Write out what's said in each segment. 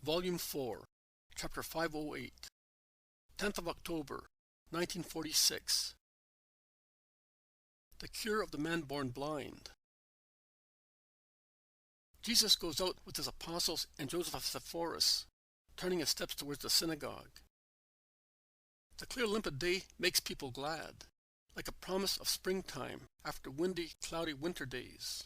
Volume 4, Chapter 508, 10th of October, 1946. The Cure of the Man Born Blind. Jesus goes out with his apostles and Joseph of Nazareth, turning his steps towards the synagogue. The clear limpid day makes people glad, like a promise of springtime after windy, cloudy winter days.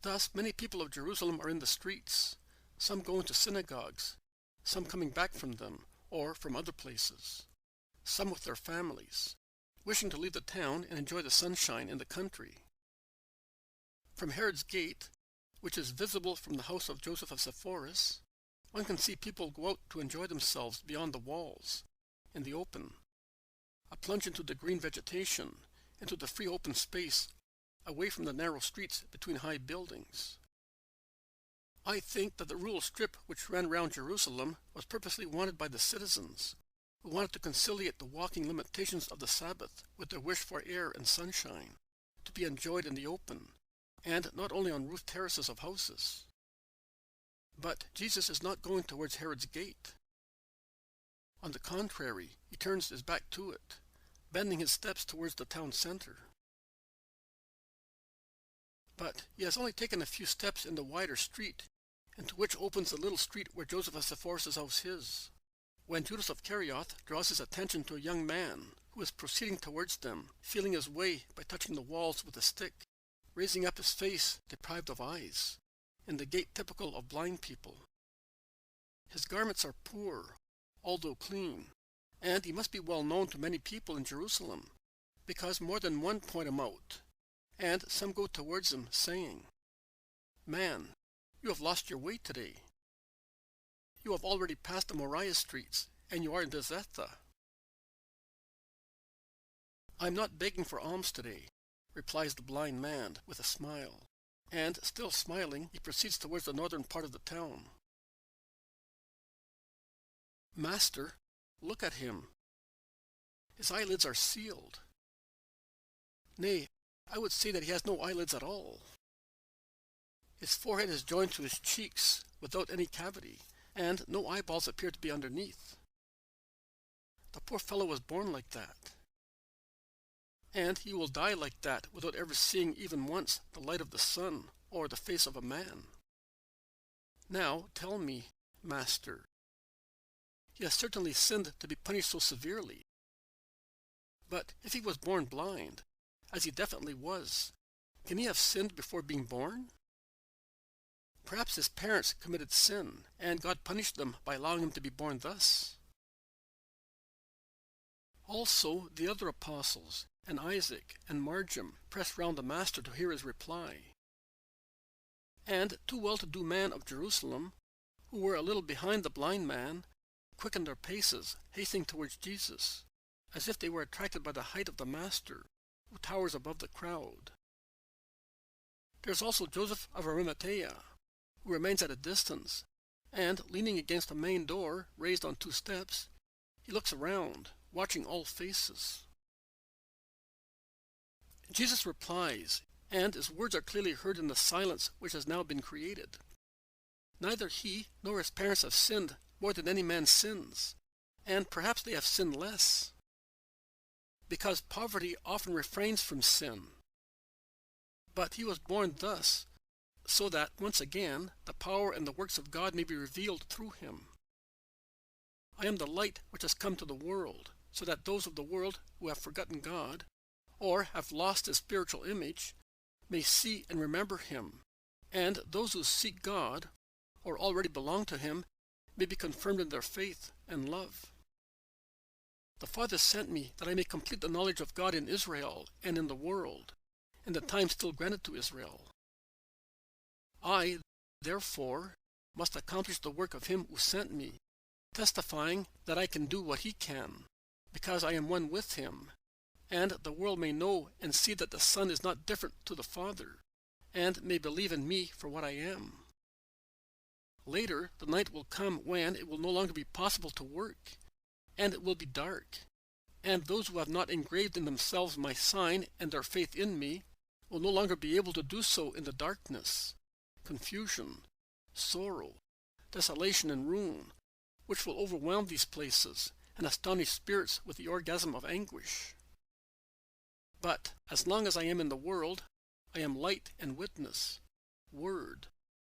Thus many people of Jerusalem are in the streets, some going to synagogues, some coming back from them or from other places, some with their families, wishing to leave the town and enjoy the sunshine in the country. From Herod's gate, which is visible from the house of Joseph of Nazareth, one can see people go out to enjoy themselves beyond the walls, in the open, a plunge into the green vegetation, into the free open space, away from the narrow streets between high buildings. I think that the rural strip which ran round Jerusalem was purposely wanted by the citizens, who wanted to conciliate the walking limitations of the Sabbath with their wish for air and sunshine, to be enjoyed in the open, and not only on roofed terraces of houses. But Jesus is not going towards Herod's gate. On the contrary, he turns his back to it, bending his steps towards the town center. But he has only taken a few steps in the wider street, into which opens the little street where Joseph of Nazareth's house is, when Judas of Kerioth draws his attention to a young man who is proceeding towards them, feeling his way by touching the walls with a stick, raising up his face deprived of eyes, in the gait typical of blind people. His garments are poor, although clean, and he must be well known to many people in Jerusalem, because more than one point him out, and some go towards him, saying, "Man, you have lost your way today. You have already passed the Moriah streets, and you are in Bethesda." "I am not begging for alms today," replies the blind man with a smile, and, still smiling, he proceeds towards the northern part of the town. "Master, look at him. His eyelids are sealed. Nay, I would say that he has no eyelids at all. His forehead is joined to his cheeks without any cavity, and no eyeballs appear to be underneath. The poor fellow was born like that, and he will die like that without ever seeing even once the light of the sun or the face of a man. Now tell me, Master, he has certainly sinned to be punished so severely. But if he was born blind, as he definitely was, can he have sinned before being born? Perhaps his parents committed sin, and God punished them by allowing him to be born thus." Also the other apostles, and Isaac and Marjam, pressed round the Master to hear his reply. And two well-to-do men of Jerusalem, who were a little behind the blind man, quickened their paces, hastening towards Jesus, as if they were attracted by the height of the Master, who towers above the crowd. There is also Joseph of Arimathea, who remains at a distance, and, leaning against a main door raised on 2 steps, he looks around, watching all faces. Jesus replies, and his words are clearly heard in the silence which has now been created. Neither he nor his parents have sinned more than any man sins, and perhaps they have sinned less, because poverty often refrains from sin. But he was born thus, so that, once again, the power and the works of God may be revealed through him. "I am the light which has come to the world, so that those of the world who have forgotten God, or have lost his spiritual image, may see and remember him, and those who seek God, or already belong to him, may be confirmed in their faith and love. The Father sent me that I may complete the knowledge of God in Israel and in the world, in the time still granted to Israel. I, therefore, must accomplish the work of him who sent me, testifying that I can do what he can, because I am one with him, and the world may know and see that the Son is not different to the Father, and may believe in me for what I am. Later, the night will come when it will no longer be possible to work, and it will be dark, and those who have not engraved in themselves my sign and their faith in me will no longer be able to do so in the darkness. Confusion, sorrow, desolation and ruin, which will overwhelm these places and astonish spirits with the orgasm of anguish. But as long as I am in the world, I am light and witness, word,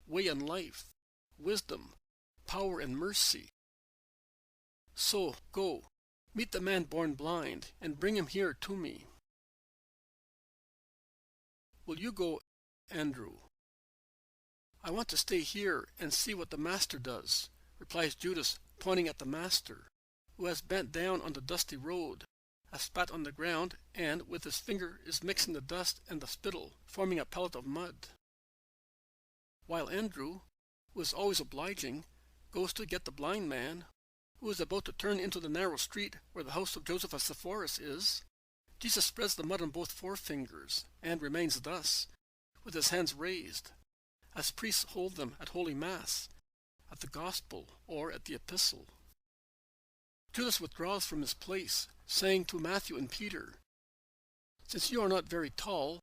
way and life, wisdom, power and mercy. So go, meet the man born blind, and bring him here to me. Will you go, Andrew? I want to stay here and see what the Master does, replies Judas, pointing at the Master, who has bent down on the dusty road, has spat on the ground, and with his finger is mixing the dust and the spittle, forming a pellet of mud. While Andrew, who is always obliging, goes to get the blind man, who is about to turn into the narrow street where the house of Joseph of Nazareth is, Jesus spreads the mud on both forefingers, and remains thus, with his hands raised, as priests hold them at Holy Mass, at the Gospel, or at the Epistle. Judas withdraws from his place, saying to Matthew and Peter, "Since you are not very tall,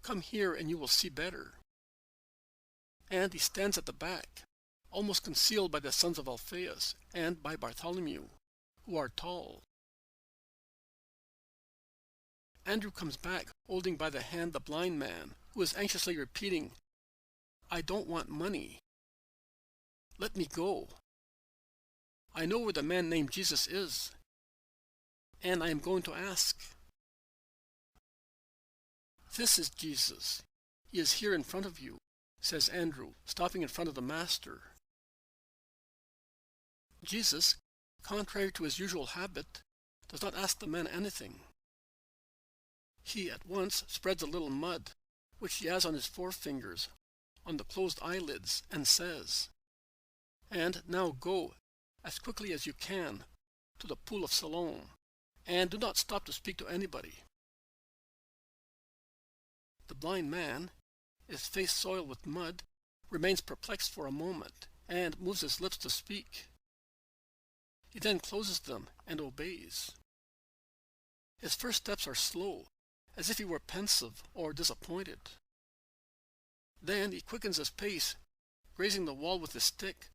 come here and you will see better." And he stands at the back, almost concealed by the sons of Alphaeus and by Bartholomew, who are tall. Andrew comes back, holding by the hand the blind man, who is anxiously repeating, "I don't want money. Let me go. I know where the man named Jesus is, and I am going to ask." "This is Jesus. He is here in front of you," says Andrew, stopping in front of the Master. Jesus, contrary to his usual habit, does not ask the man anything. He at once spreads a little mud, which he has on his forefingers, on the closed eyelids, and says, "And now go, as quickly as you can, to the pool of Siloam, and do not stop to speak to anybody." The blind man, his face soiled with mud, remains perplexed for a moment, and moves his lips to speak. He then closes them and obeys. His first steps are slow, as if he were pensive or disappointed. Then he quickens his pace, grazing the wall with his stick,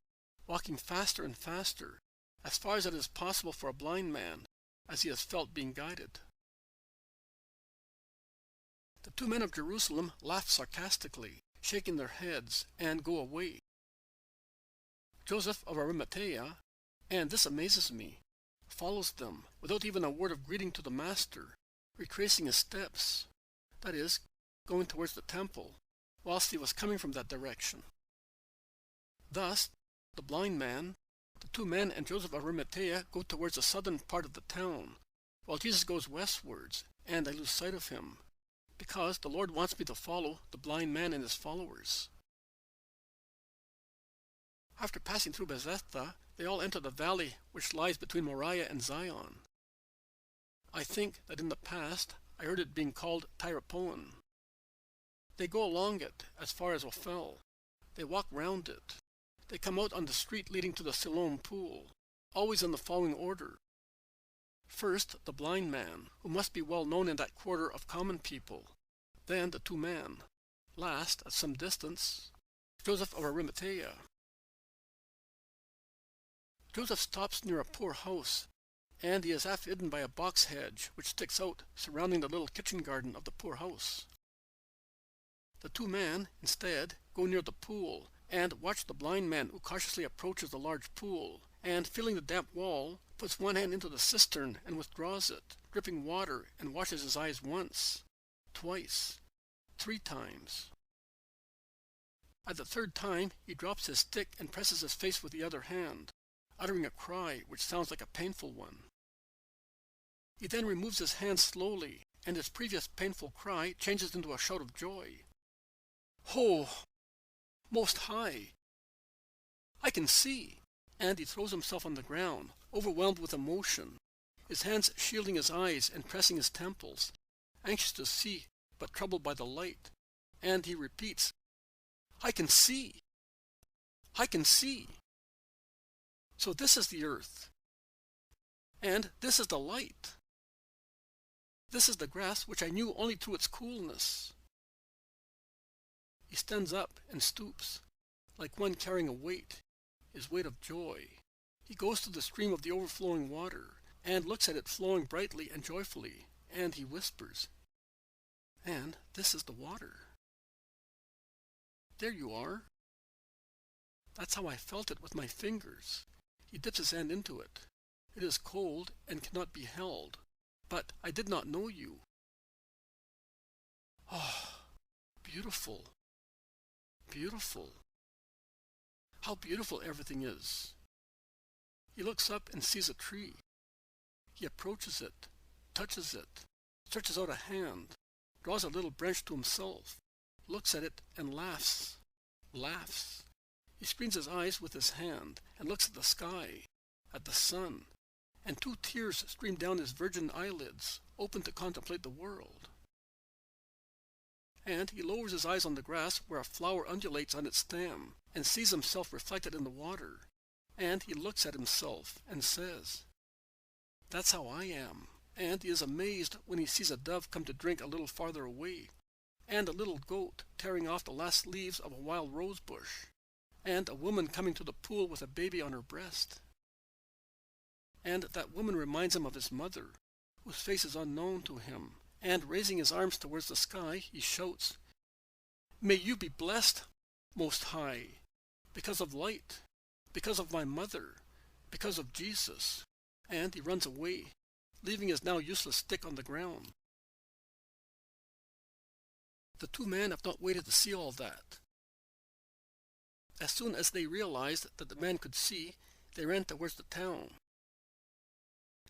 walking faster and faster, as far as it is possible for a blind man, as he has felt being guided. The two men of Jerusalem laugh sarcastically, shaking their heads, and go away. Joseph of Arimathea, and this amazes me, follows them without even a word of greeting to the Master, retracing his steps, that is, going towards the temple, whilst he was coming from that direction. Thus, the blind man, the two men, and Joseph of Arimathea go towards the southern part of the town, while Jesus goes westwards, and I lose sight of him, because the Lord wants me to follow the blind man and his followers. After passing through Bethesda, they all enter the valley which lies between Moriah and Zion. I think that in the past I heard it being called Tyropoan. They go along it as far as Ophel. They walk round it. They come out on the street leading to the Siloam pool, always in the following order. First, the blind man, who must be well known in that quarter of common people. Then the two men. Last, at some distance, Joseph of Arimathea. Joseph stops near a poor house, and he is half hidden by a box hedge which sticks out, surrounding the little kitchen garden of the poor house. The two men, instead, go near the pool, and watch the blind man, who cautiously approaches the large pool, and, feeling the damp wall, puts one hand into the cistern and withdraws it, dripping water, and washes his eyes once, twice, 3 times. At the 3rd time, he drops his stick and presses his face with the other hand, uttering a cry which sounds like a painful one. He then removes his hand slowly, and his previous painful cry changes into a shout of joy. "Oh, Most High! I can see!" And he throws himself on the ground, overwhelmed with emotion, his hands shielding his eyes and pressing his temples, anxious to see, but troubled by the light. And he repeats, "I can see! I can see!" So this is the earth. And this is the light. This is the grass which I knew only through its coolness. He stands up and stoops, like one carrying a weight. is weight of joy. He goes to the stream of the overflowing water, and looks at it flowing brightly and joyfully, and he whispers, "And this is the water. There you are. That's how I felt it with my fingers." He dips his hand into it. "It is cold and cannot be held, but I did not know you." Oh, beautiful, beautiful. How beautiful everything is. He looks up and sees a tree. He approaches it, touches it, stretches out a hand, draws a little branch to himself, looks at it and laughs, laughs. He screens his eyes with his hand and looks at the sky, at the sun, and 2 tears stream down his virgin eyelids, open to contemplate the world. And he lowers his eyes on the grass where a flower undulates on its stem, and sees himself reflected in the water. And he looks at himself and says, "That's how I am." And he is amazed when he sees a dove come to drink a little farther away, and a little goat tearing off the last leaves of a wild rose bush, and a woman coming to the pool with a baby on her breast. And that woman reminds him of his mother, whose face is unknown to him, and raising his arms towards the sky, he shouts, "May you be blessed, Most High, because of light, because of my mother, because of Jesus." And he runs away, leaving his now useless stick on the ground. The 2 men have not waited to see all that. As soon as they realized that the man could see, they ran towards the town.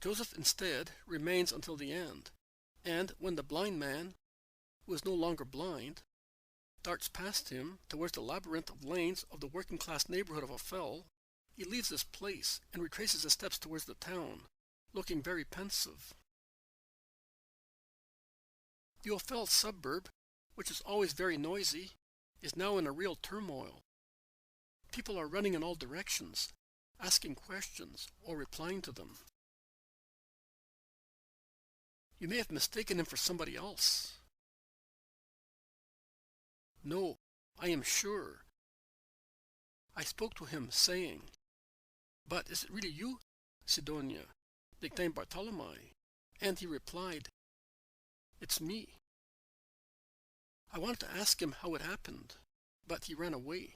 Joseph instead remains until the end, and when the blind man, who is no longer blind, darts past him towards the labyrinth of lanes of the working-class neighborhood of Ophel, he leaves this place and retraces his steps towards the town, looking very pensive. The Ophel suburb, which is always very noisy, is now in a real turmoil. People are running in all directions, asking questions or replying to them. You may have mistaken him for somebody else. No, I am sure. I spoke to him, saying, "But is it really you, Sidonia, nicknamed Bartholomew?" And he replied, "It's me." I wanted to ask him how it happened, but he ran away.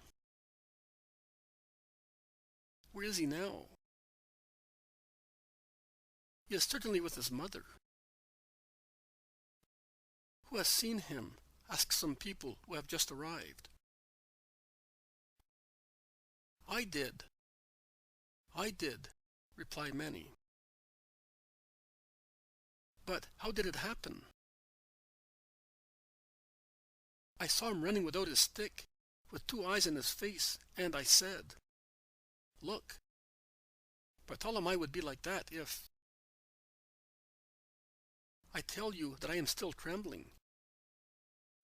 Where is he now? He is certainly with his mother. Who has seen him? Ask some people who have just arrived. I did, reply many. But how did it happen? I saw him running without his stick, with 2 eyes in his face, and I said, "Look, Bartholomew would be like that if—" I tell you that I am still trembling.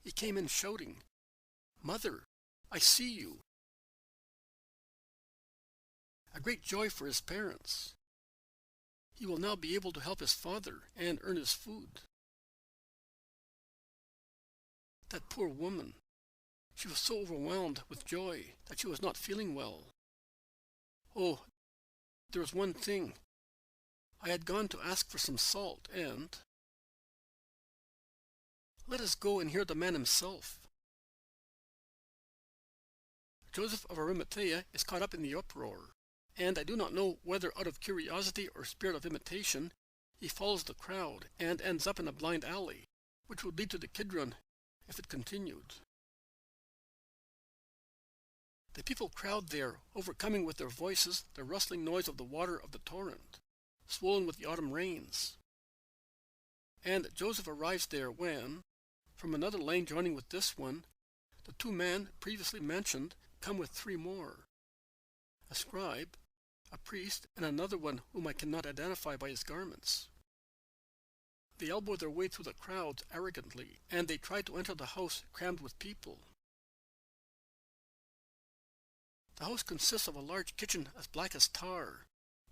He came in shouting, "Mother, I see you." A great joy for his parents. He will now be able to help his father and earn his food. That poor woman, she was so overwhelmed with joy that she was not feeling well. Oh, there was one thing. I had gone to ask for some salt, and— Let us go and hear the man himself. Joseph of Arimathea is caught up in the uproar, and I do not know whether out of curiosity or spirit of imitation, he follows the crowd and ends up in a blind alley, which would lead to the Kidron if it continued. The people crowd there, overcoming with their voices the rustling noise of the water of the torrent, swollen with the autumn rains. And Joseph arrives there when, from another lane joining with this one, the 2 men previously mentioned come with 3 more. A scribe, a priest, and another one whom I cannot identify by his garments. They elbow their way through the crowds arrogantly, and they try to enter the house crammed with people. The house consists of a large kitchen as black as tar,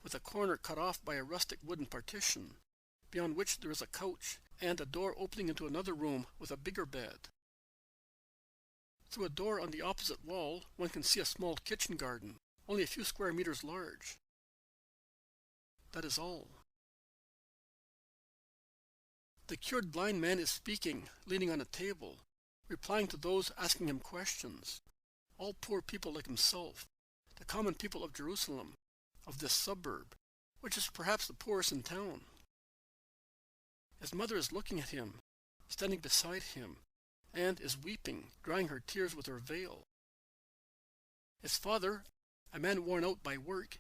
with a corner cut off by a rustic wooden partition, beyond which there is a couch and a door opening into another room with a bigger bed. Through a door on the opposite wall, one can see a small kitchen garden, only a few square meters large. That is all. The cured blind man is speaking, leaning on a table, replying to those asking him questions, all poor people like himself, the common people of Jerusalem, of this suburb, which is perhaps the poorest in town. His mother is looking at him, standing beside him, and is weeping, drying her tears with her veil. His father, a man worn out by work,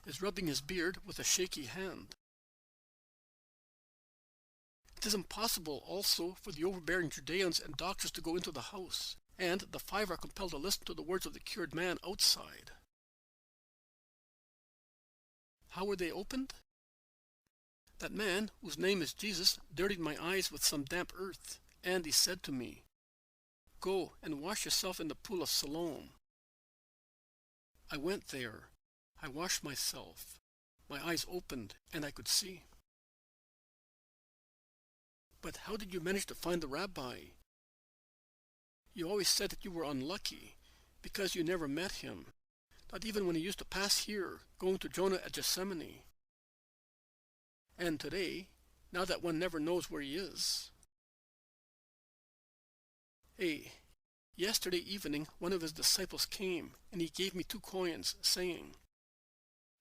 is rubbing his beard with a shaky hand. It is impossible also for the overbearing Judeans and doctors to go into the house, and the 5 are compelled to listen to the words of the cured man outside. How were they opened? That man, whose name is Jesus, dirtied my eyes with some damp earth, and he said to me, "Go and wash yourself in the pool of Siloam." I went there. I washed myself. My eyes opened, and I could see. But how did you manage to find the rabbi? You always said that you were unlucky, because you never met him, not even when he used to pass here, going to Jonah at Gethsemane. And today, now that one never knows where he is. Hey, yesterday evening one of his disciples came, and he gave me 2 coins, saying,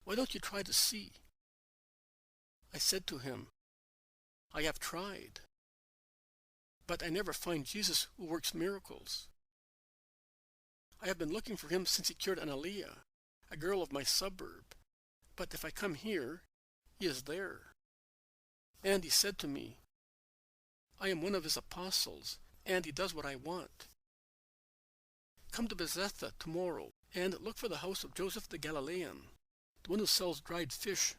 "Why don't you try to see?" I said to him, "I have tried, but I never find Jesus who works miracles. I have been looking for him since he cured Analia, a girl of my suburb, but if I come here, he is there." And he said to me, "I am one of his apostles, and he does what I want. Come to Bethesda tomorrow, and look for the house of Joseph the Galilean, the one who sells dried fish,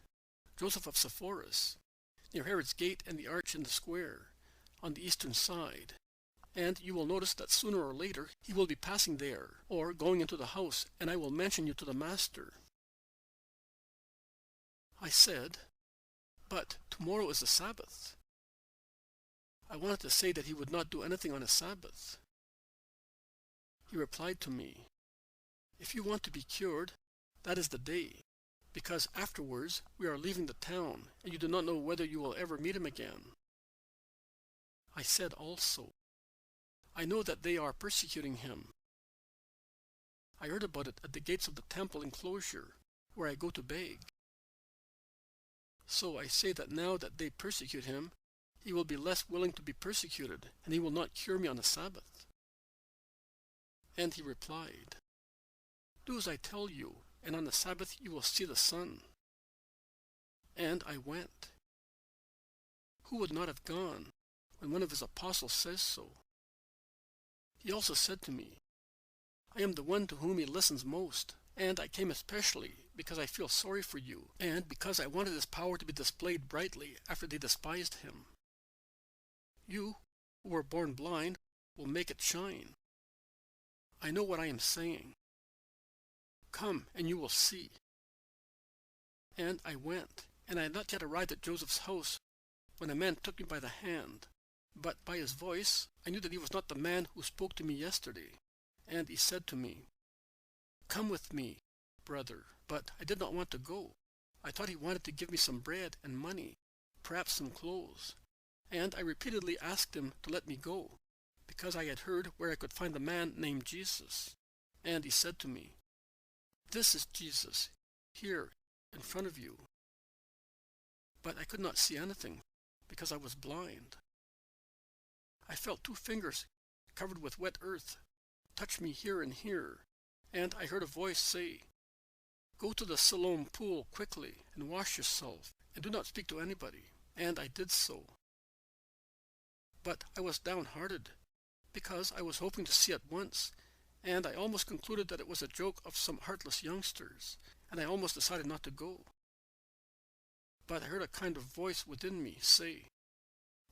Joseph of Sepphoris, near Herod's gate and the arch in the square, on the eastern side, and you will notice that sooner or later he will be passing there, or going into the house, and I will mention you to the master." I said, "But tomorrow is the Sabbath." I wanted to say that he would not do anything on a Sabbath. He replied to me, "If you want to be cured, that is the day, because afterwards we are leaving the town, and you do not know whether you will ever meet him again." I said also, "I know that they are persecuting him. I heard about it at the gates of the temple enclosure, where I go to beg. So I say that now that they persecute him, he will be less willing to be persecuted, and he will not cure me on the Sabbath." And he replied, "Do as I tell you, and on the Sabbath you will see the sun." And I went. Who would not have gone when one of his apostles says so? He also said to me, "I am the one to whom he listens most, and I came especially because I feel sorry for you, and because I wanted his power to be displayed brightly after they despised him. You, who were born blind, will make it shine. I know what I am saying. Come, and you will see." And I went, and I had not yet arrived at Joseph's house when a man took me by the hand, but by his voice I knew that he was not the man who spoke to me yesterday, and he said to me, "Come with me, brother." But I did not want to go. I thought he wanted to give me some bread and money, perhaps some clothes, and I repeatedly asked him to let me go, because I had heard where I could find the man named Jesus. And he said to me, "This is Jesus, here, in front of you." But I could not see anything, because I was blind. I felt 2 fingers covered with wet earth touch me here and here, and I heard a voice say, "Go to the Siloam pool quickly, and wash yourself, and do not speak to anybody." And I did so. But I was downhearted, because I was hoping to see at once, and I almost concluded that it was a joke of some heartless youngsters, and I almost decided not to go. But I heard a kind of voice within me say,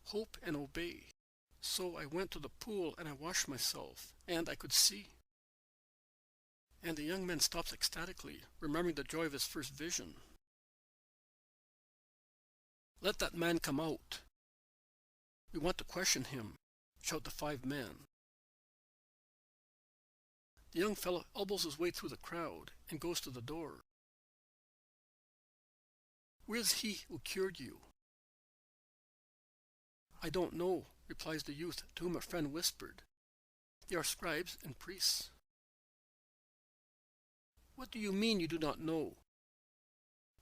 "Hope and obey." So I went to the pool and I washed myself, and I could see. And the young man stops ecstatically, remembering the joy of his first vision. "Let that man come out. We want to question him," shout the 5 men. The young fellow elbows his way through the crowd and goes to the door. "Where is he who cured you?" "I don't know," replies the youth, to whom a friend whispered. "They are scribes and priests." "What do you mean you do not know?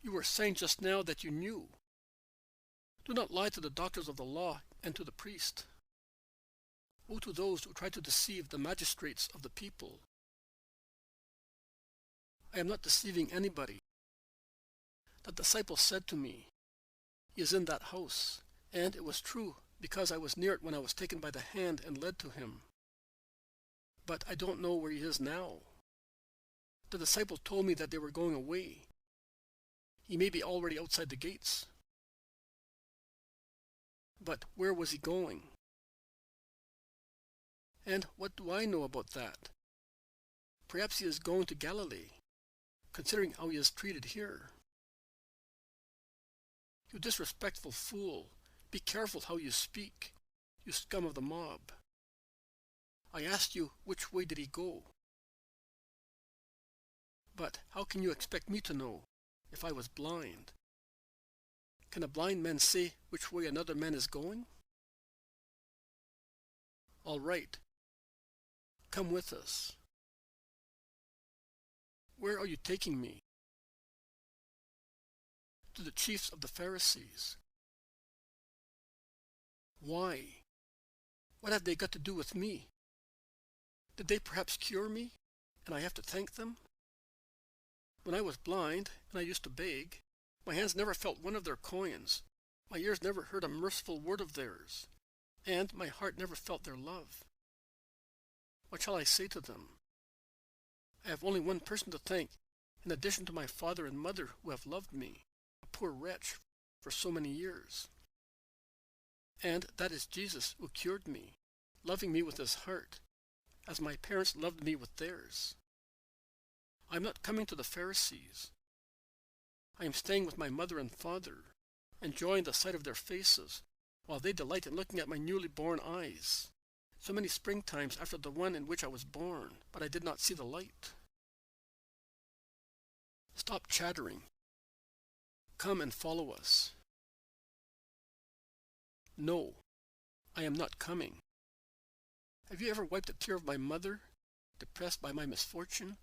You were saying just now that you knew. Do not lie to the doctors of the law and to the priest. Woe to those who try to deceive the magistrates of the people." "I am not deceiving anybody. The disciple said to me, 'He is in that house,' and it was true because I was near it when I was taken by the hand and led to him. But I don't know where he is now. The disciple told me that they were going away. He may be already outside the gates." "But where was he going?" "And what do I know about that? Perhaps he is going to Galilee, considering how he is treated here." "You disrespectful fool, be careful how you speak, you scum of the mob. I asked you which way did he go." "But how can you expect me to know, if I was blind? Can a blind man say which way another man is going?" "All right. Come with us." "Where are you taking me?" "To the chiefs of the Pharisees." "Why? What have they got to do with me? Did they perhaps cure me, and I have to thank them? When I was blind, and I used to beg, my hands never felt one of their coins, my ears never heard a merciful word of theirs, and my heart never felt their love. What shall I say to them? I have only one person to thank, in addition to my father and mother who have loved me, a poor wretch, for so many years. And that is Jesus who cured me, loving me with his heart, as my parents loved me with theirs. I am not coming to the Pharisees. I am staying with my mother and father, enjoying the sight of their faces, while they delight in looking at my newly born eyes. So many springtimes after the one in which I was born, but I did not see the light." "Stop chattering. Come and follow us." "No, I am not coming. Have you ever wiped a tear of my mother, depressed by my misfortune,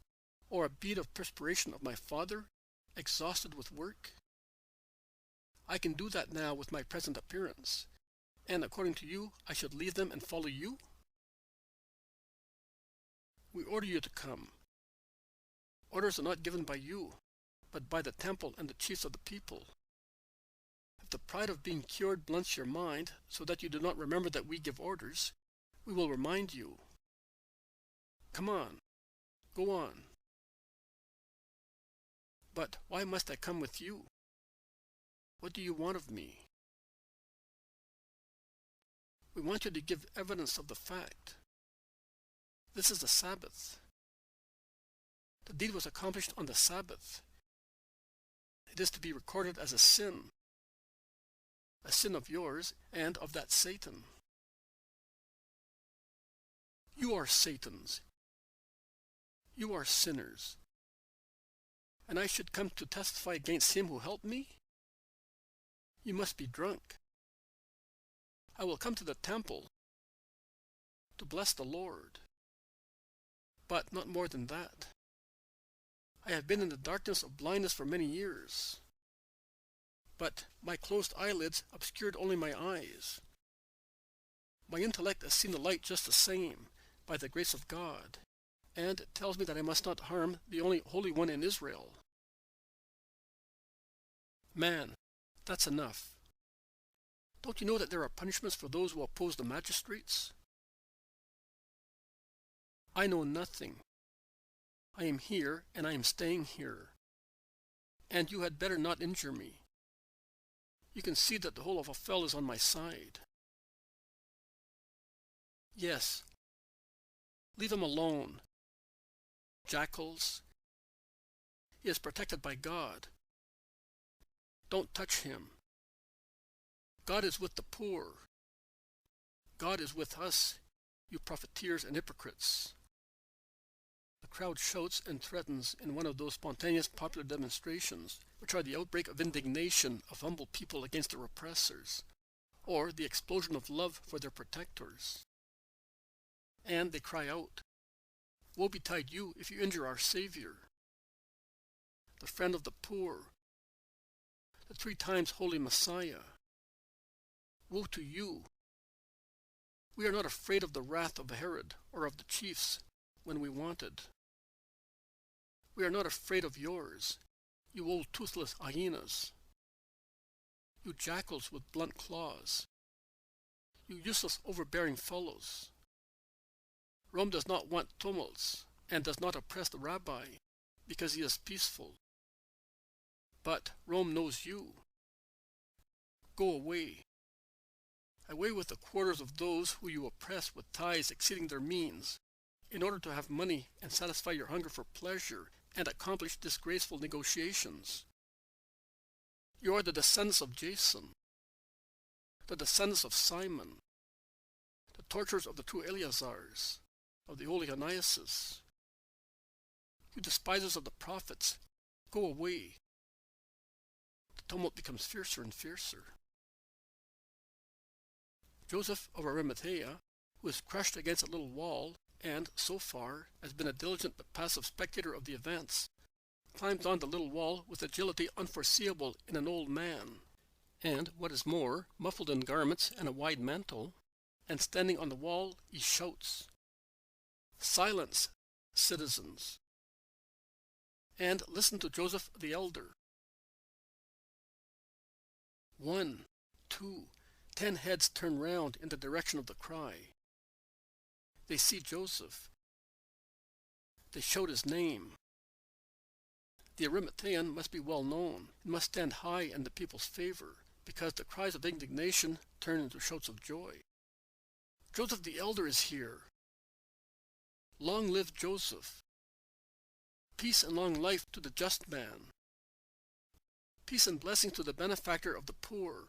or a bead of perspiration of my father, exhausted with work? I can do that now with my present appearance, and according to you, I should leave them and follow you? We order you to come. Orders are not given by you, but by the temple and the chiefs of the people. If the pride of being cured blunts your mind so that you do not remember that we give orders, we will remind you. Come on, go on." "But why must I come with you? What do you want of me?" "We want you to give evidence of the fact. This is the Sabbath. The deed was accomplished on the Sabbath. It is to be recorded as a sin of yours and of that Satan." "You are Satans. You are sinners. And I should come to testify against him who helped me? You must be drunk. I will come to the temple to bless the Lord, but not more than that. I have been in the darkness of blindness for many years, but my closed eyelids obscured only my eyes. My intellect has seen the light just the same, by the grace of God, and it tells me that I must not harm the only Holy One in Israel." "Man, that's enough. Don't you know that there are punishments for those who oppose the magistrates?" "I know nothing. I am here, and I am staying here. And you had better not injure me. You can see that the whole of Ophel is on my side." "Yes. Leave him alone. Jackals. He is protected by God. Don't touch him. God is with the poor. God is with us, you profiteers and hypocrites." crowd shouts and threatens in one of those spontaneous popular demonstrations, which are the outbreak of indignation of humble people against their oppressors, or the explosion of love for their protectors. And they cry out, "Woe betide you if you injure our Savior, the friend of the poor, the 3 times holy Messiah. Woe to you! We are not afraid of the wrath of Herod or of the chiefs when we wanted. We are not afraid of yours, you old toothless hyenas, you jackals with blunt claws, you useless overbearing fellows. Rome does not want tumults and does not oppress the rabbi because he is peaceful. But Rome knows you. Go away. Away with the quarters of those who you oppress with tithes exceeding their means, in order to have money and satisfy your hunger for pleasure and accomplish disgraceful negotiations. You are the descendants of Jason, the descendants of Simon, the torturers of the 2 Eleazars, of the holy Oniases. You despisers of the prophets, go away. The tumult becomes fiercer and fiercer. Joseph of Arimathea, who is crushed against a little wall, and, so far, has been a diligent but passive spectator of the events, climbs on the little wall with agility unforeseeable in an old man, and, what is more, muffled in garments and a wide mantle, and standing on the wall, he shouts, "Silence, citizens, and listen to Joseph the elder." 1, 2, 10 heads turn round in the direction of the cry. They see Joseph. They shout his name. The Arimathean must be well known. It must stand high in the people's favor, because the cries of indignation turn into shouts of joy. Joseph the elder is here. Long live Joseph. Peace and long life to the just man. Peace and blessing to the benefactor of the poor.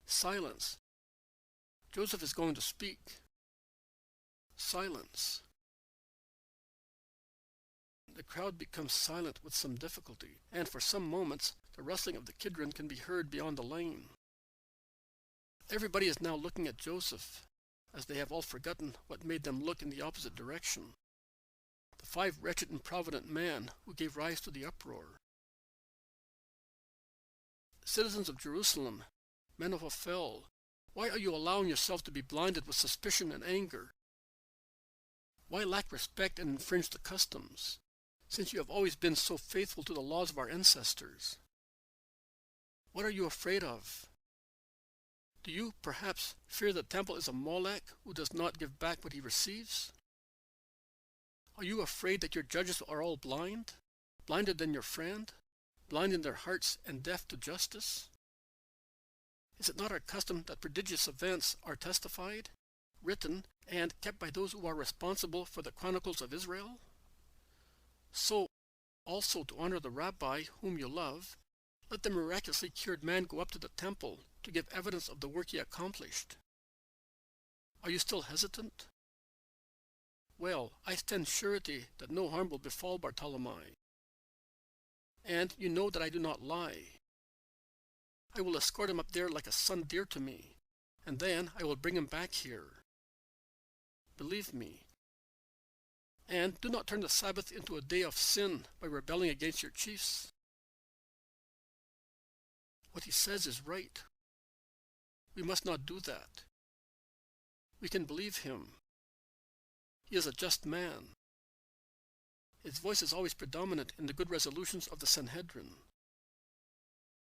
Silence. Joseph is going to speak. Silence. The crowd becomes silent with some difficulty, and for some moments the rustling of the Kidron can be heard beyond the lane. Everybody is now looking at Joseph, as they have all forgotten what made them look in the opposite direction. The 5 wretched improvident men who gave rise to the uproar. Citizens of Jerusalem, men of Ophel, why are you allowing yourself to be blinded with suspicion and anger? Why lack respect and infringe the customs, since you have always been so faithful to the laws of our ancestors? What are you afraid of? Do you, perhaps, fear the temple is a Molech who does not give back what he receives? Are you afraid that your judges are all blind, blinder than your friend, blind in their hearts and deaf to justice? Is it not our custom that prodigious events are testified, written, and kept by those who are responsible for the chronicles of Israel? So, also to honor the rabbi whom you love, let the miraculously cured man go up to the temple to give evidence of the work he accomplished. Are you still hesitant? Well, I stand surety that no harm will befall Bartholomew. And you know that I do not lie. I will escort him up there like a son dear to me, and then I will bring him back here. Believe me. And do not turn the Sabbath into a day of sin by rebelling against your chiefs. What he says is right. We must not do that. We can believe him. He is a just man. His voice is always predominant in the good resolutions of the Sanhedrin.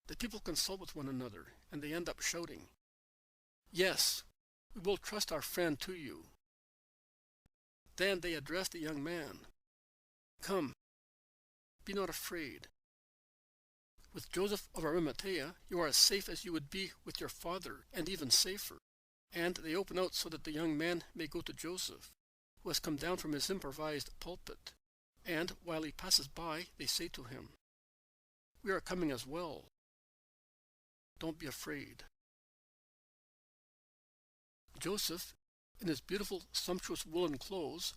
The people consult with one another, and they end up shouting, "Yes, we will trust our friend to you." Then they address the young man. "Come, be not afraid. With Joseph of Arimathea, you are as safe as you would be with your father, and even safer." And they open out so that the young man may go to Joseph, who has come down from his improvised pulpit. And while he passes by, they say to him, "We are coming as well. Don't be afraid." Joseph, in his beautiful, sumptuous woolen clothes,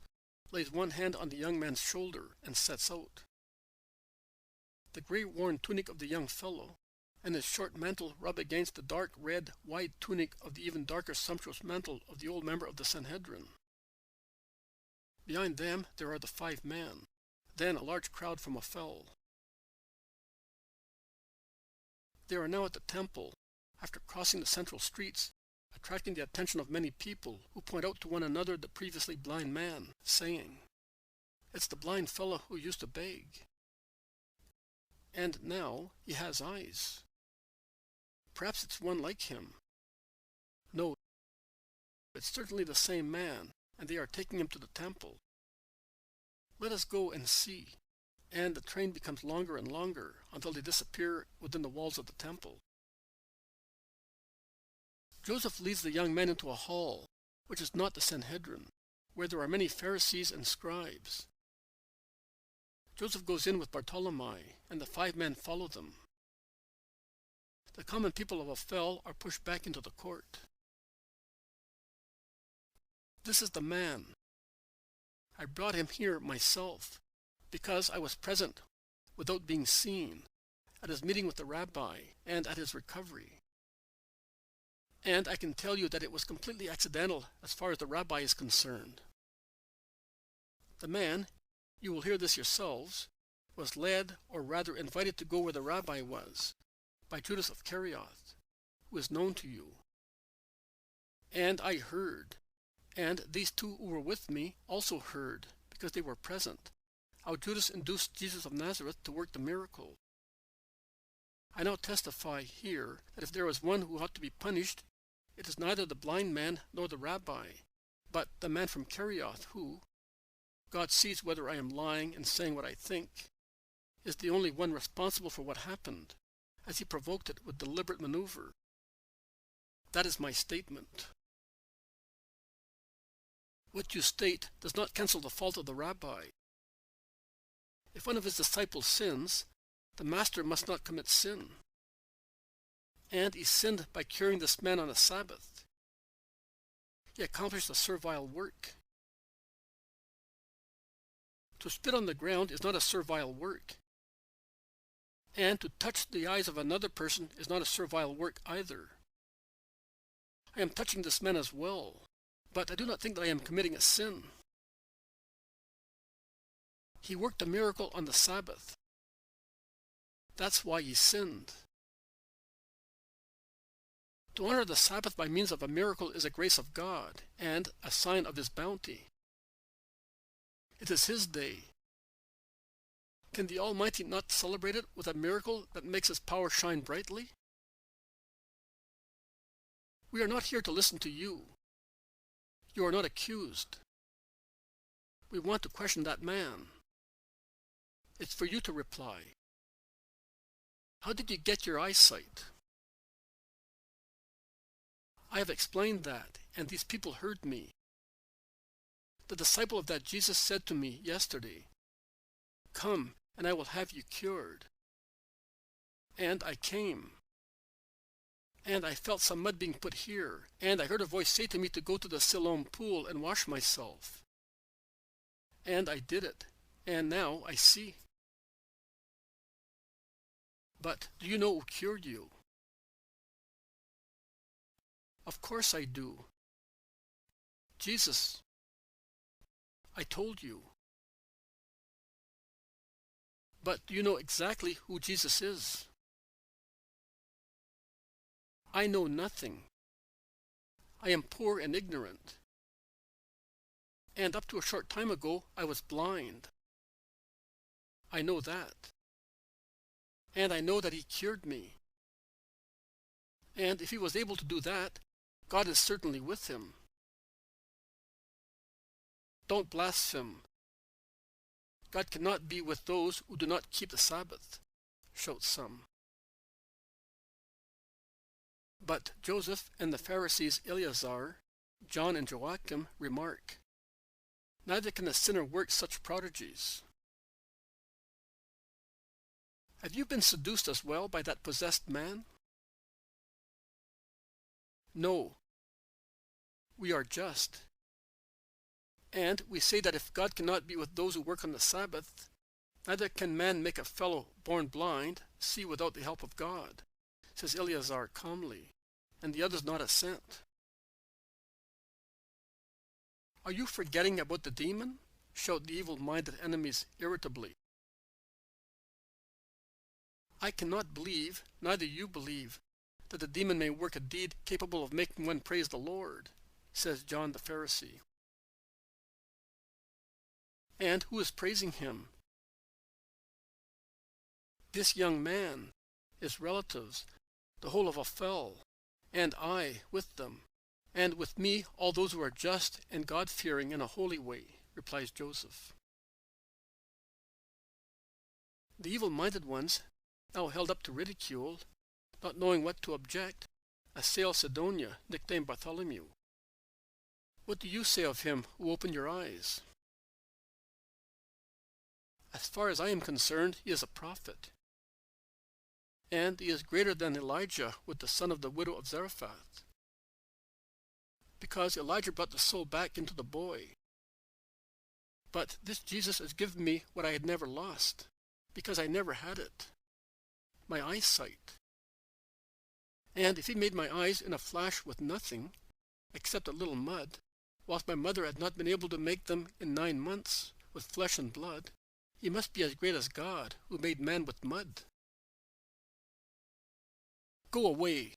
lays one hand on the young man's shoulder, and sets out. The grey-worn tunic of the young fellow and his short mantle rub against the dark red, wide tunic of the even darker sumptuous mantle of the old member of the Sanhedrin. Behind them there are the 5 men, then a large crowd from afar. They are now at the temple, after crossing the central streets, attracting the attention of many people who point out to one another the previously blind man, saying, "It's the blind fellow who used to beg. And now he has eyes. Perhaps it's one like him. No, it's certainly the same man, and they are taking him to the temple. Let us go and see." And the train becomes longer and longer until they disappear within the walls of the temple. Joseph leads the young men into a hall, which is not the Sanhedrin, where there are many Pharisees and scribes. Joseph goes in with Bartholomew, and the 5 men follow them. The common people of Ophel are pushed back into the court. "This is the man. I brought him here myself, because I was present, without being seen, at his meeting with the rabbi and at his recovery. And I can tell you that it was completely accidental as far as the rabbi is concerned. The man, you will hear this yourselves, was led, or rather invited to go where the rabbi was, by Judas of Kerioth, who is known to you. And I heard, and these 2 who were with me also heard, because they were present, how Judas induced Jesus of Nazareth to work the miracle. I now testify here that if there was one who ought to be punished, it is neither the blind man nor the rabbi, but the man from Kerioth who, God sees whether I am lying and saying what I think, is the only one responsible for what happened, as he provoked it with deliberate maneuver. That is my statement. What you state does not cancel the fault of the rabbi. If one of his disciples sins, the master must not commit sin. And he sinned by curing this man on a Sabbath. He accomplished a servile work. To spit on the ground is not a servile work. And to touch the eyes of another person is not a servile work either. I am touching this man as well, but I do not think that I am committing a sin. He worked a miracle on the Sabbath. That's why he sinned. To honor the Sabbath by means of a miracle is a grace of God, and a sign of his bounty. It is his day. Can the Almighty not celebrate it with a miracle that makes his power shine brightly? We are not here to listen to you. You are not accused. We want to question that man. It's for you to reply. How did you get your eyesight? I have explained that, and these people heard me. The disciple of that Jesus said to me yesterday, "Come, and I will have you cured." And I came. And I felt some mud being put here, and I heard a voice say to me to go to the Siloam pool and wash myself. And I did it, and now I see. But do you know who cured you? Of course I do. Jesus. I told you. But do you know exactly who Jesus is? I know nothing. I am poor and ignorant. And up to a short time ago, I was blind. I know that. And I know that he cured me. And if he was able to do that, God is certainly with him. Don't blaspheme. God cannot be with those who do not keep the Sabbath, shout some. But Joseph and the Pharisees Eleazar, John and Joachim remark, neither can a sinner work such prodigies. Have you been seduced as well by that possessed man? No. We are just. And we say that if God cannot be with those who work on the Sabbath, neither can man make a fellow born blind see without the help of God, says Eleazar calmly, and the others nod assent. Are you forgetting about the demon? Shout the evil-minded enemies irritably. I cannot believe, neither you believe, that the demon may work a deed capable of making one praise the Lord, says John the Pharisee. And who is praising him? This young man, his relatives, the whole of Ophel, and I with them, and with me all those who are just and God-fearing in a holy way, replies Joseph. The evil-minded ones, now held up to ridicule, not knowing what to object, assail Sidonia, nicknamed Bartholomew. What do you say of him who opened your eyes? As far as I am concerned, he is a prophet. And he is greater than Elijah with the son of the widow of Zarephath. Because Elijah brought the soul back into the boy. But this Jesus has given me what I had never lost, because I never had it, my eyesight. And if he made my eyes in a flash with nothing, except a little mud, whilst my mother had not been able to make them in 9 months with flesh and blood, he must be as great as God, who made man with mud. Go away!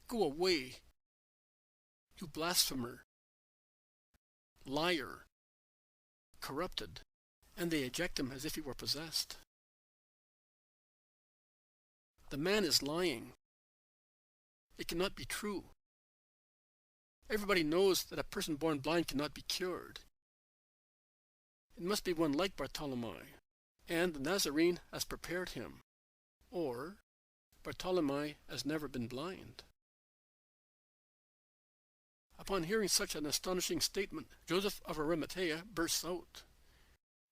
Go away, you blasphemer, liar, corrupted, and they eject him as if he were possessed. The man is lying. It cannot be true. Everybody knows that a person born blind cannot be cured. It must be one like Bartholomew, and the Nazarene has prepared him, or Bartholomew has never been blind. Upon hearing such an astonishing statement, Joseph of Arimathea bursts out.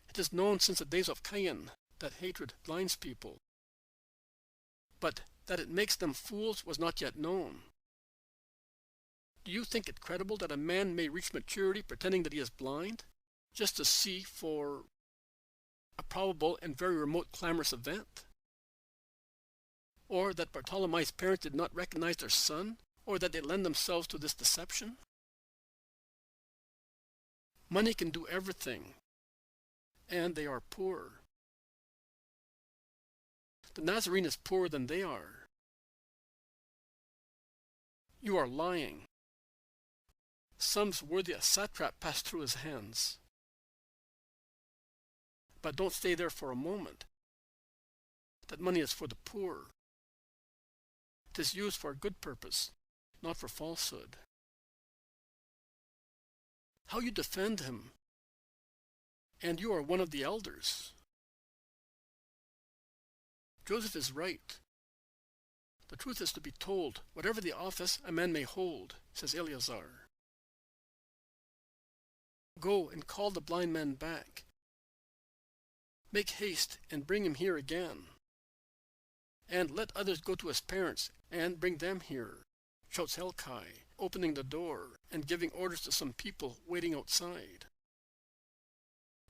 It is known since the days of Cain that hatred blinds people, but that it makes them fools was not yet known. Do you think it credible that a man may reach maturity pretending that he is blind, just to see for a probable and very remote clamorous event? Or that Bartholomew's parents did not recognize their son, or that they lend themselves to this deception? Money can do everything, and they are poor. The Nazarene is poorer than they are. You are lying. Sums worthy a satrap passed through his hands. But don't stay there for a moment. That money is for the poor. It is used for a good purpose, not for falsehood. How you defend him! And you are one of the elders. Joseph is right. The truth is to be told, whatever the office a man may hold, says Eleazar. Go and call the blind man back. Make haste and bring him here again. And let others go to his parents and bring them here, shouts Helkai, opening the door and giving orders to some people waiting outside.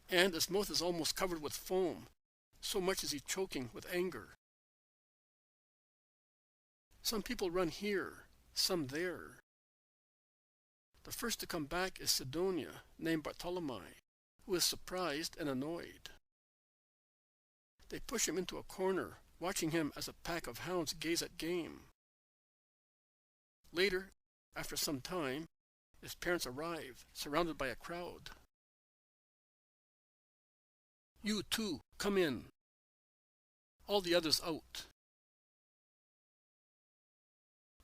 And his mouth is almost covered with foam, so much is he choking with anger. Some people run here, some there. The first to come back is Sidonia, named Bartholomew, who is surprised and annoyed. They push him into a corner, watching him as a pack of hounds gaze at game. Later, after some time, his parents arrive, surrounded by a crowd. You too, come in. All the others out.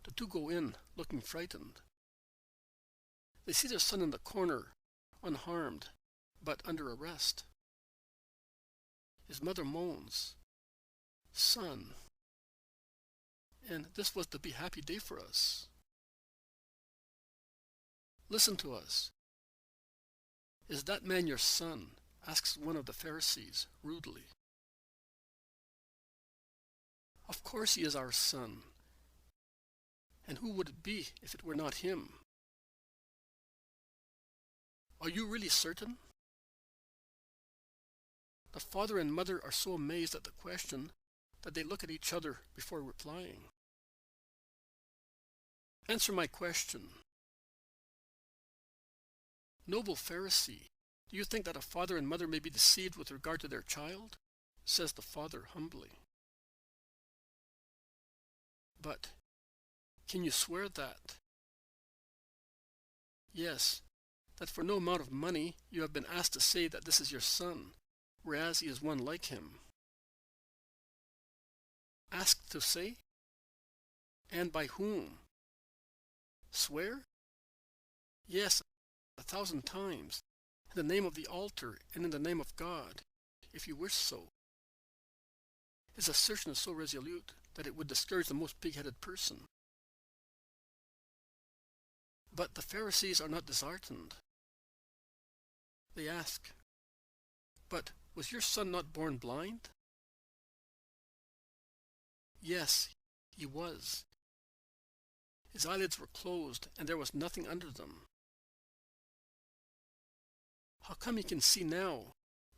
The two go in, looking frightened. They see their son in the corner, unharmed, but under arrest. His mother moans, "Son." And this was to be a happy day for us. Listen to us. Is that man your son? Asks one of the Pharisees rudely. Of course he is our son. And who would it be if it were not him? Are you really certain?" The father and mother are so amazed at the question that they look at each other before replying. "Answer my question." "Noble Pharisee, do you think that a father and mother may be deceived with regard to their child?" says the father humbly. "But can you swear that?" "Yes, that for no amount of money you have been asked to say that this is your son, whereas he is one like him." "Asked to say? And by whom?" "Swear? Yes, 1,000 times, in the name of the altar and in the name of God, if you wish so." His assertion is so resolute that it would discourage the most pig-headed person. But the Pharisees are not disheartened. They ask, "But was your son not born blind?" "Yes, he was. His eyelids were closed, and there was nothing under them." "How come he can see now?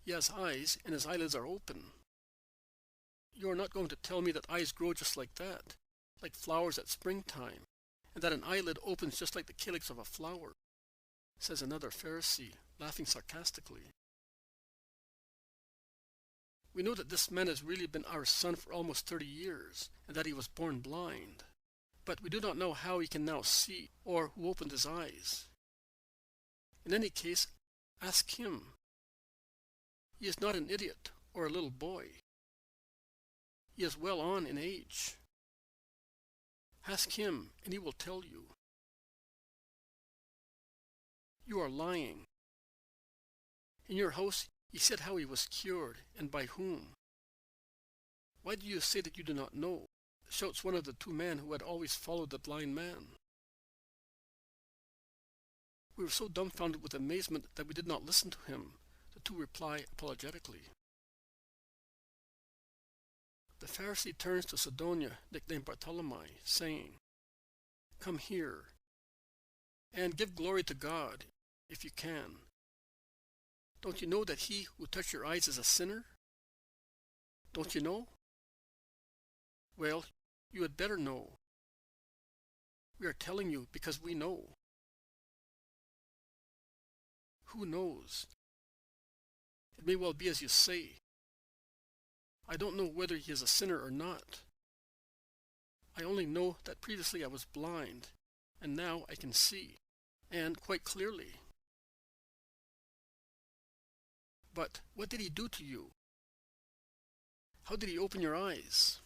He has eyes, and his eyelids are open." "You are not going to tell me that eyes grow just like that, like flowers at springtime, and that an eyelid opens just like the calyx of a flower," says another Pharisee, laughing sarcastically. "We know that this man has really been our son for almost 30 years, and that he was born blind. But we do not know how he can now see, or who opened his eyes. In any case, ask him. He is not an idiot or a little boy. He is well on in age. Ask him, and he will tell you." "You are lying. In your house he said how he was cured, and by whom." "Why do you say that you do not know?" shouts one of the two men who had always followed the blind man. We were so dumbfounded with amazement that we did not listen to him, the two reply apologetically. The Pharisee turns to Sidonia, nicknamed Bartholomew, saying, "Come here, and give glory to God, if you can. Don't you know that he who touched your eyes is a sinner? Don't you know? Well, you had better know. We are telling you because we know." "Who knows? It may well be as you say. I don't know whether he is a sinner or not. I only know that previously I was blind, and now I can see, and quite clearly." "But what did he do to you? How did he open your eyes?"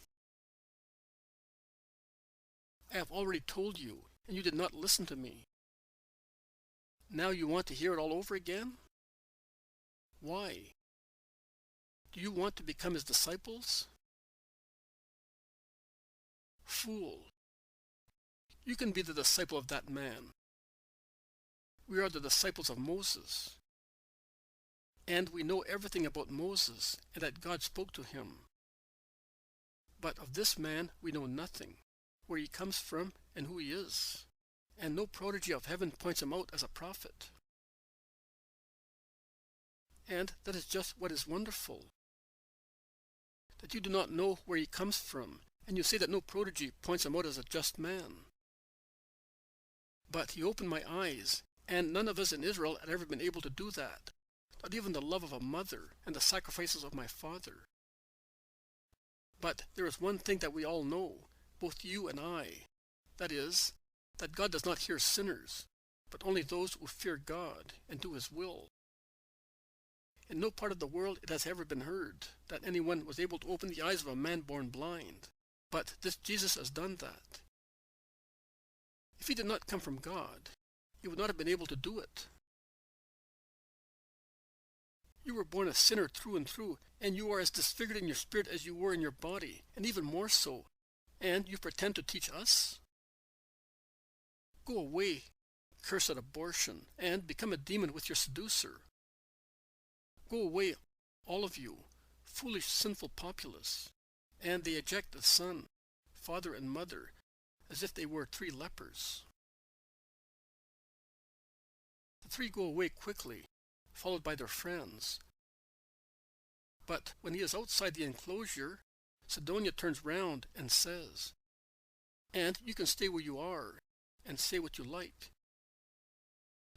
"I have already told you, and you did not listen to me. Now you want to hear it all over again? Why? Do you want to become his disciples?" "Fool! You can be the disciple of that man. We are the disciples of Moses. And we know everything about Moses, and that God spoke to him. But of this man we know nothing, where he comes from and who he is, and no prodigy of heaven points him out as a prophet. And that is just what is wonderful, that you do not know where he comes from, and you say that no prodigy points him out as a just man. But he opened my eyes, and none of us in Israel had ever been able to do that, not even the love of a mother and the sacrifices of my father. But there is one thing that we all know, both you and I, that is, that God does not hear sinners, but only those who fear God and do his will. In no part of the world it has ever been heard that anyone was able to open the eyes of a man born blind, but this Jesus has done that. If he did not come from God, he would not have been able to do it. You were born a sinner through and through, and you are as disfigured in your spirit as you were in your body, and even more so, and you pretend to teach us? Go away, cursed abortion, and become a demon with your seducer. Go away, all of you, foolish, sinful populace." And they eject the son, father, and mother, as if they were 3 lepers. The three go away quickly, followed by their friends. But when he is outside the enclosure, Sidonia turns round and says, "And you can stay where you are and say what you like."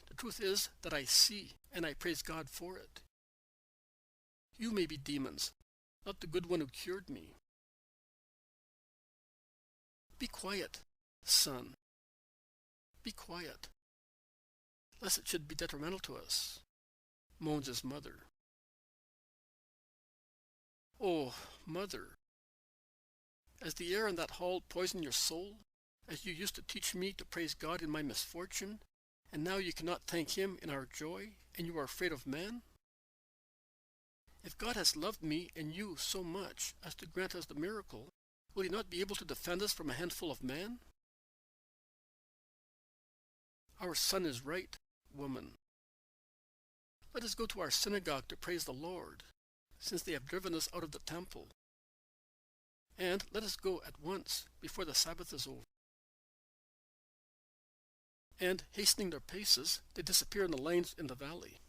The truth is that I see, and I praise God for it. You may be demons, not the good one who cured me. Be quiet, son. Be quiet, lest it should be detrimental to us, moans his mother. Oh, mother, has the air in that hall poisoned your soul, as you used to teach me to praise God in my misfortune, and now you cannot thank him in our joy, and you are afraid of man? If God has loved me and you so much as to grant us the miracle, will he not be able to defend us from a handful of men? Our son is right, woman. Let us go to our synagogue to praise the Lord, since they have driven us out of the temple. And let us go at once, before the Sabbath is over. And, hastening their paces, they disappear in the lanes in the valley.